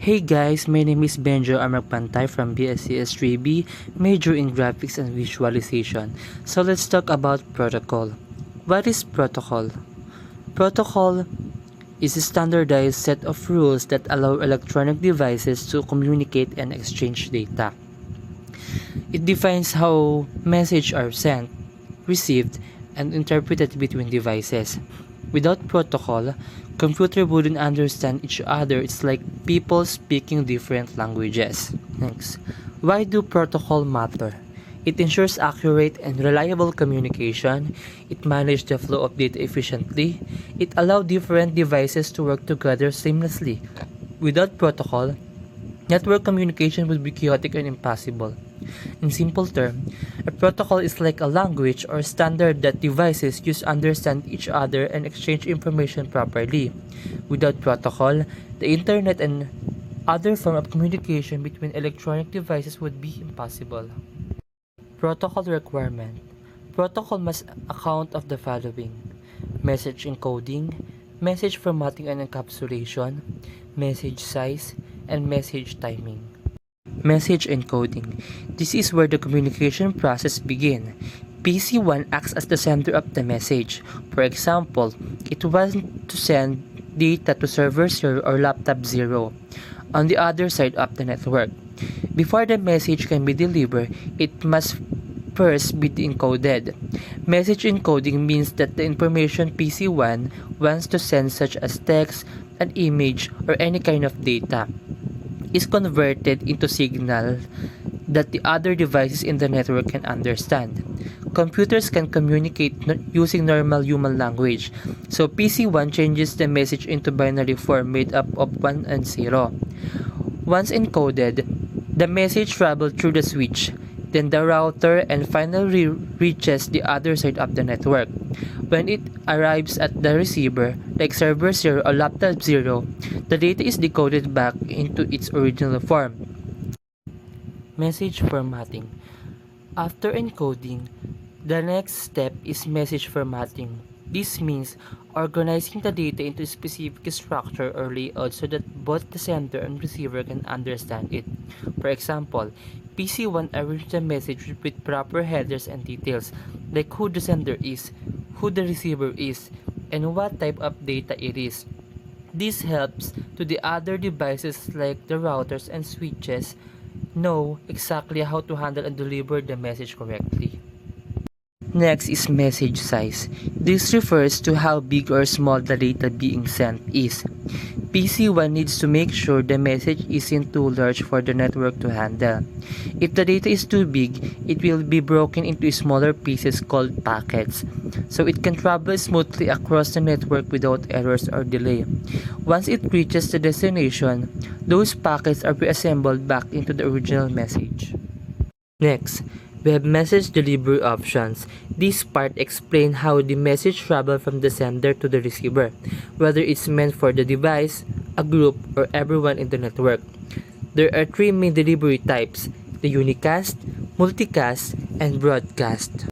Hey guys, my name is Benjo Amarpantay from BSCS 3B, major in graphics and visualization. So let's talk about protocol. What is protocol? Protocol is a standardized set of rules that allow electronic devices to communicate and exchange data. It defines how messages are sent, received, and interpreted between devices. Without protocol, computer wouldn't understand each other. It's like people speaking different languages. Next, why do protocol matter? It ensures accurate and reliable communication. It manages the flow of data efficiently. It allows different devices to work together seamlessly. Without protocol, network communication would be chaotic and impossible. In simple terms, a protocol is like a language or standard that devices use to understand each other and exchange information properly. Without protocol, the internet and other form of communication between electronic devices would be impossible. Protocol requirement. Protocol must account of the following: message encoding, message formatting and encapsulation, message size, and message timing. Message encoding. This is where the communication process begins. PC1 acts as the sender of the message. For example, it wants to send data to server 0 or laptop 0 on the other side of the network. Before the message can be delivered, it must first be encoded. Message encoding means that the information PC1 wants to send, such as text, an image, or any kind of data, is converted into signal that the other devices in the network can understand. Computers can communicate using normal human language, so PC1 changes the message into binary form made up of 1 and 0. Once encoded, the message travels through the switch, then the router, and finally reaches the other side of the network. When it arrives at the receiver, like server 0 or laptop 0, the data is decoded back into its original form. Message formatting. After encoding, the next step is message formatting. This means organizing the data into a specific structure or layout so that both the sender and receiver can understand it. For example, PC1 arranges the message with proper headers and details, like who the sender is, who the receiver is, and what type of data it is. This helps to the other devices like the routers and switches know exactly how to handle and deliver the message correctly. Next is message size. This refers to how big or small the data being sent is. PC1 needs to make sure the message isn't too large for the network to handle. If the data is too big, it will be broken into smaller pieces called packets, so it can travel smoothly across the network without errors or delay. Once it reaches the destination, those packets are reassembled back into the original message. Next, we have message delivery options. This part explains how the message travels from the sender to the receiver, whether it's meant for the device, a group, or everyone in the network. There are three main delivery types: the unicast, multicast, and broadcast.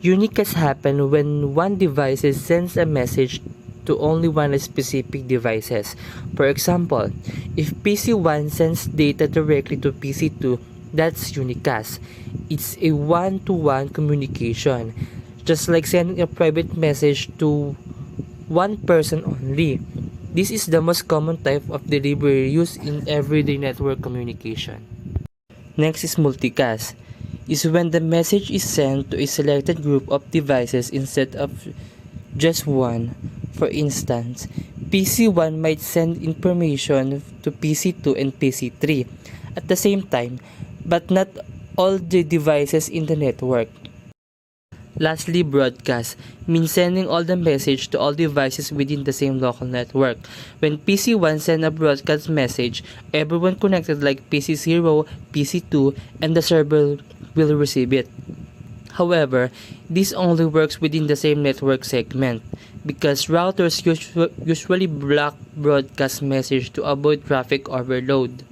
Unicast happen when one device sends a message to only one specific devices. For example, if PC1 sends data directly to PC2, that's unicast. It's a one-to-one communication, just like sending a private message to one person only. This is the most common type of delivery used in everyday network communication. Next is multicast. Is when the message is sent to a selected group of devices instead of just one. For instance, PC1 might send information to PC2 and PC3 at the same time, but not all the devices in the network. Lastly, broadcast means sending all the message to all devices within the same local network. When PC1 sends a broadcast message, everyone connected like PC0, PC2, and the server will receive it. However, this only works within the same network segment because routers usually block broadcast message to avoid traffic overload.